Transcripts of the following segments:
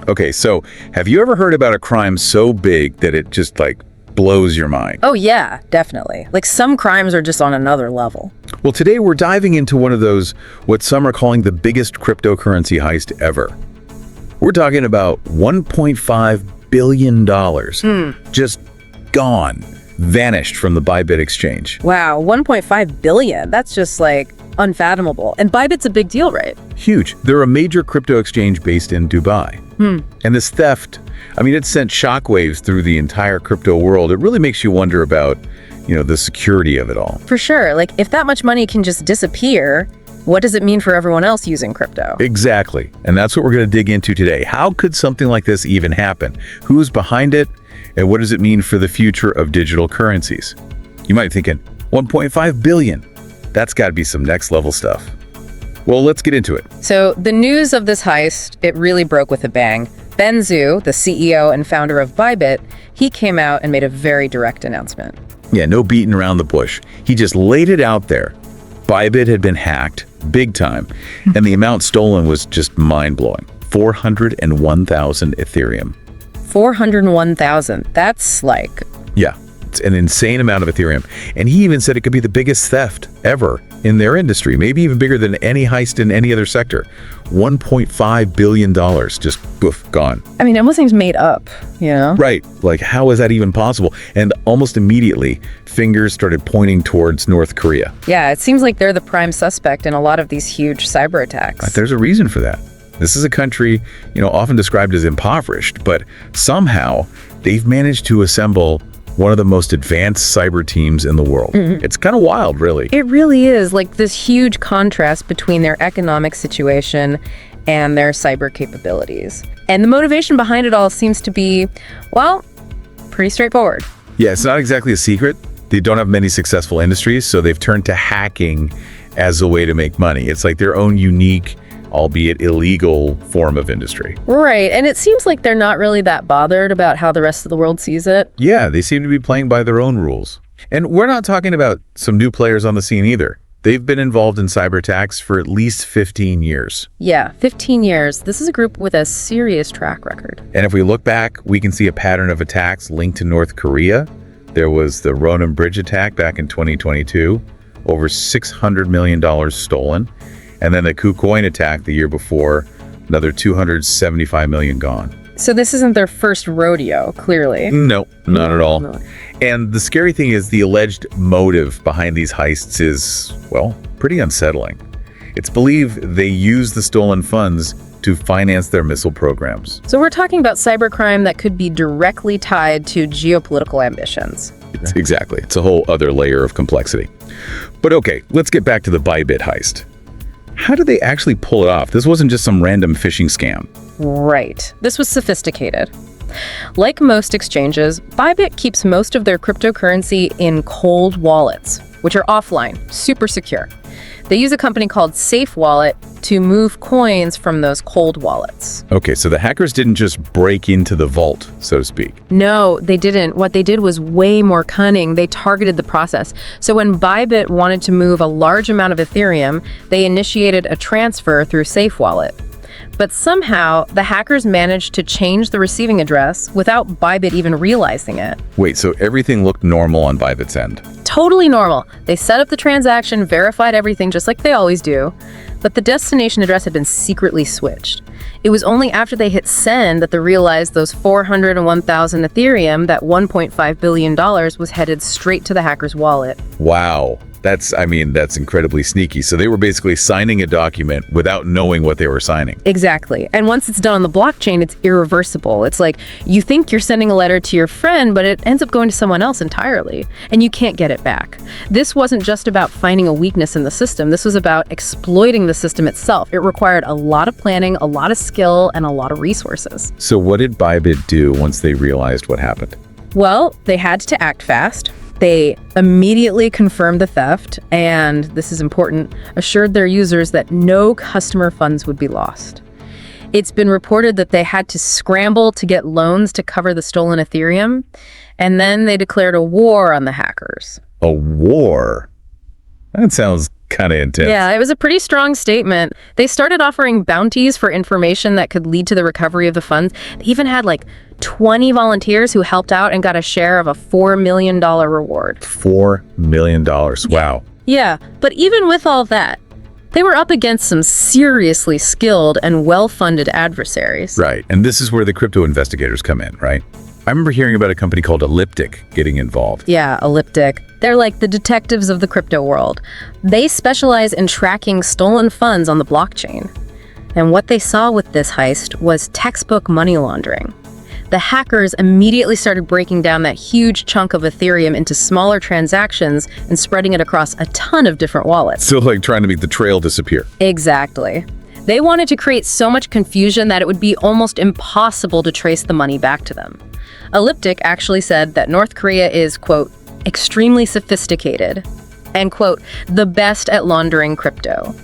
Okay, so have you ever heard about a crime so big that it just like blows your mind? Oh yeah, definitely. Like some crimes are just on another level. Well, today we're diving into one of those, what some are calling the biggest cryptocurrency heist ever. We're talking about $1.5 billion just gone, vanished from the Bybit exchange. Wow, 1.5 billion. That's just like unfathomable. And Bybit's a big deal, right? Huge. They're a major crypto exchange based in Dubai. And this theft, I mean, it sent shockwaves through the entire crypto world. It really makes you wonder about, the security of it all. For sure. Like if that much money can just disappear, what does it mean for everyone else using crypto? Exactly. And that's what we're going to dig into today. How could something like this even happen? Who's behind it? And what does it mean for the future of digital currencies? You might be thinking, 1.5 billion. That's got to be some next level stuff. Well, let's get into it. So the news of this heist, it really broke with a bang. Ben Zhu, the CEO and founder of Bybit, he came out and made a very direct announcement. Yeah, no beating around the bush. He just laid it out there. Bybit had been hacked big time, and the amount stolen was just mind-blowing. 401,000 Ethereum. 401,000. That's like... Yeah, it's an insane amount of Ethereum. And he even said it could be the biggest theft ever in their industry, maybe even bigger than any heist in any other sector. $1.5 billion, just poof, gone. I mean, it almost seems made up, Right. Like, how is that even possible? And almost immediately, fingers started pointing towards North Korea. Yeah, it seems like they're the prime suspect in a lot of these huge cyber attacks. There's a reason for that. This is a country, often described as impoverished, but somehow they've managed to assemble one of the most advanced cyber teams in the world. It's kind of wild, really. It really is, like this huge contrast between their economic situation and their cyber capabilities. And the motivation behind it all seems to be, well, pretty straightforward. Yeah, it's not exactly a secret. They don't have many successful industries, so they've turned to hacking as a way to make money. It's like their own unique, albeit illegal, form of industry. Right, and it seems like they're not really that bothered about how the rest of the world sees it. Yeah, they seem to be playing by their own rules. And we're not talking about some new players on the scene either. They've been involved in cyber attacks for at least 15 years. Yeah, 15 years. This is a group with a serious track record. And if we look back, we can see a pattern of attacks linked to North Korea. There was the Ronan Bridge attack back in 2022, over $600 million stolen. And then the KuCoin attack the year before, another $275 million gone. So this isn't their first rodeo, clearly. No, not at all. No. And the scary thing is the alleged motive behind these heists is, well, pretty unsettling. It's believed they use the stolen funds to finance their missile programs. So we're talking about cybercrime that could be directly tied to geopolitical ambitions. Exactly. It's a whole other layer of complexity. But okay, let's get back to the Bybit heist. How did they actually pull it off? This wasn't just some random phishing scam. Right. This was sophisticated. Like most exchanges, Bybit keeps most of their cryptocurrency in cold wallets, which are offline, super secure. They use a company called Safe Wallet to move coins from those cold wallets. Okay, so the hackers didn't just break into the vault, so to speak. No, they didn't. What they did was way more cunning. They targeted the process. So when Bybit wanted to move a large amount of Ethereum, they initiated a transfer through Safe Wallet. But somehow, the hackers managed to change the receiving address without Bybit even realizing it. Wait, so everything looked normal on Bybit's end? Totally normal. They set up the transaction, verified everything just like they always do, but the destination address had been secretly switched. It was only after they hit send that they realized those 401,000 Ethereum, that $1.5 billion, was headed straight to the hacker's wallet. Wow. That's incredibly sneaky. So they were basically signing a document without knowing what they were signing. Exactly. And once it's done on the blockchain, it's irreversible. It's like you think you're sending a letter to your friend, but it ends up going to someone else entirely, and you can't get it back. This wasn't just about finding a weakness in the system. This was about exploiting the system itself. It required a lot of planning, a lot of skill, and a lot of resources. So what did Bybit do once they realized what happened? Well, they had to act fast. They immediately confirmed the theft, and this is important, assured their users that no customer funds would be lost. It's been reported that they had to scramble to get loans to cover the stolen Ethereum, and then they declared a war on the hackers. A war? That sounds Kind of intense. Yeah, it was a pretty strong statement. They started offering bounties for information that could lead to the recovery of the funds. They even had like 20 volunteers who helped out and got a share of a $4 million reward. $4 million. Wow. Yeah, but even with all that, they were up against some seriously skilled and well-funded adversaries. Right. And this is where the crypto investigators come in, right? I remember hearing about a company called Elliptic getting involved. Yeah, Elliptic. They're like the detectives of the crypto world. They specialize in tracking stolen funds on the blockchain. And what they saw with this heist was textbook money laundering. The hackers immediately started breaking down that huge chunk of Ethereum into smaller transactions and spreading it across a ton of different wallets. Still like trying to make the trail disappear. Exactly. They wanted to create so much confusion that it would be almost impossible to trace the money back to them. Elliptic actually said that North Korea is, quote, extremely sophisticated, and, quote, the best at laundering crypto.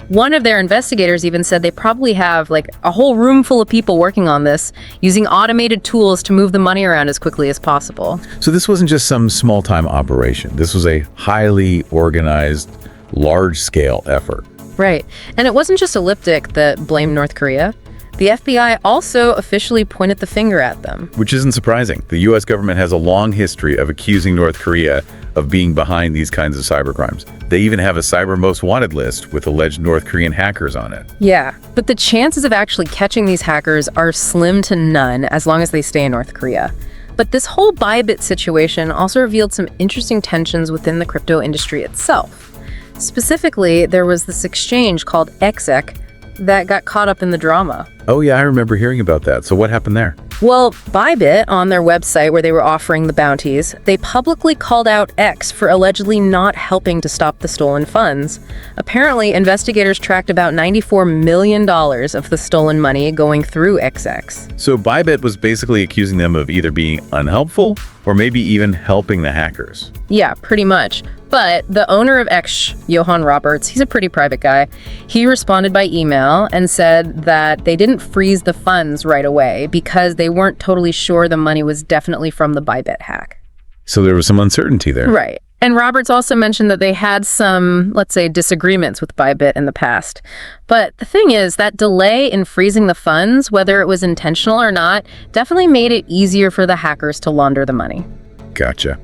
One of their investigators even said they probably have like a whole room full of people working on this, using automated tools to move the money around as quickly as possible. So this wasn't just some small-time operation. This was a highly organized, large-scale effort. Right. And it wasn't just Elliptic that blamed North Korea. The FBI also officially pointed the finger at them. Which isn't surprising. The U.S. government has a long history of accusing North Korea of being behind these kinds of cybercrimes. They even have a cyber most wanted list with alleged North Korean hackers on it. Yeah, but the chances of actually catching these hackers are slim to none as long as they stay in North Korea. But this whole Bybit situation also revealed some interesting tensions within the crypto industry itself. Specifically, there was this exchange called XEC that got caught up in the drama. Oh yeah, I remember hearing about that. So what happened there? Well, Bybit, on their website where they were offering the bounties, they publicly called out X for allegedly not helping to stop the stolen funds. Apparently, investigators tracked about $94 million of the stolen money going through XX. So Bybit was basically accusing them of either being unhelpful or maybe even helping the hackers. Yeah, pretty much. But the owner of X, Johan Roberts, he's a pretty private guy. He responded by email and said that they didn't freeze the funds right away because they weren't totally sure the money was definitely from the Bybit hack. So there was some uncertainty there. Right. And Roberts also mentioned that they had some, let's say, disagreements with Bybit in the past. But the thing is, that delay in freezing the funds, whether it was intentional or not, definitely made it easier for the hackers to launder the money. Gotcha.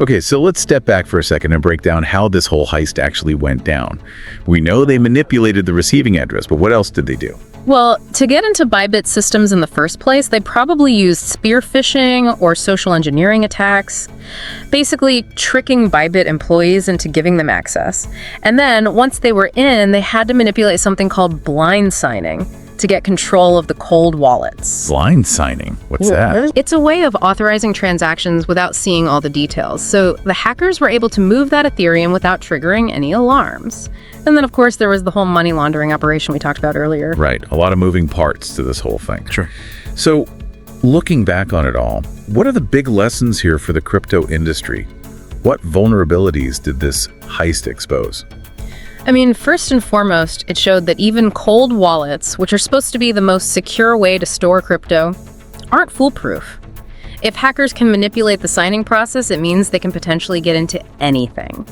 Okay, so let's step back for a second and break down how this whole heist actually went down. We know they manipulated the receiving address, but what else did they do? Well, to get into Bybit systems in the first place, they probably used spear phishing or social engineering attacks, basically tricking Bybit employees into giving them access. And then once they were in, they had to manipulate something called blind signing to get control of the cold wallets. Blind signing? What's that? It's a way of authorizing transactions without seeing all the details. So the hackers were able to move that Ethereum without triggering any alarms. And then, of course, there was the whole money laundering operation we talked about earlier. Right. A lot of moving parts to this whole thing. Sure. So, looking back on it all, what are the big lessons here for the crypto industry? What vulnerabilities did this heist expose? I mean, first and foremost, it showed that even cold wallets, which are supposed to be the most secure way to store crypto, aren't foolproof. If hackers can manipulate the signing process, it means they can potentially get into anything.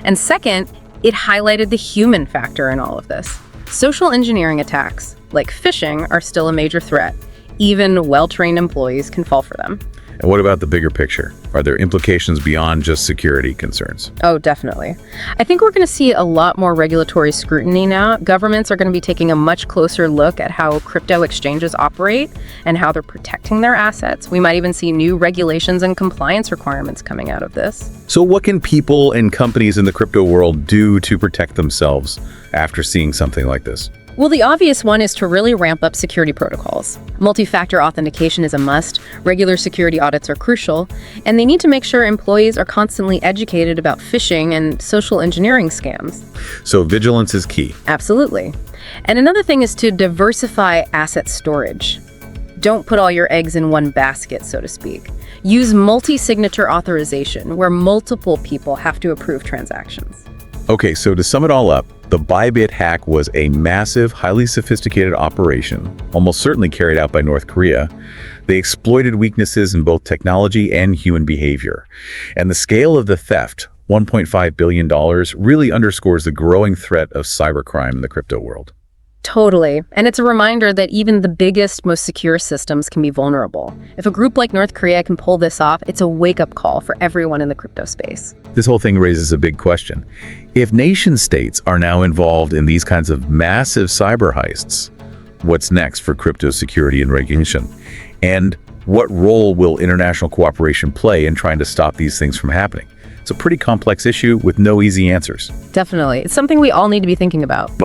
And second, it highlighted the human factor in all of this. Social engineering attacks, like phishing, are still a major threat. Even well-trained employees can fall for them. And what about the bigger picture? Are there implications beyond just security concerns? Oh, definitely. I think we're going to see a lot more regulatory scrutiny now. Governments are going to be taking a much closer look at how crypto exchanges operate and how they're protecting their assets. We might even see new regulations and compliance requirements coming out of this. So what can people and companies in the crypto world do to protect themselves after seeing something like this? Well, the obvious one is to really ramp up security protocols. Multi-factor authentication is a must, regular security audits are crucial, and they need to make sure employees are constantly educated about phishing and social engineering scams. So vigilance is key. Absolutely. And another thing is to diversify asset storage. Don't put all your eggs in one basket, so to speak. Use multi-signature authorization, where multiple people have to approve transactions. Okay, so to sum it all up, the Bybit hack was a massive, highly sophisticated operation, almost certainly carried out by North Korea. They exploited weaknesses in both technology and human behavior. And the scale of the theft $1.5 billion really underscores the growing threat of cybercrime in the crypto world. Totally. And it's a reminder that even the biggest, most secure systems can be vulnerable. If a group like North Korea can pull this off, it's a wake-up call for everyone in the crypto space. This whole thing raises a big question. If nation-states are now involved in these kinds of massive cyber heists, what's next for crypto security and regulation? And what role will international cooperation play in trying to stop these things from happening? It's a pretty complex issue with no easy answers. Definitely. It's something we all need to be thinking about.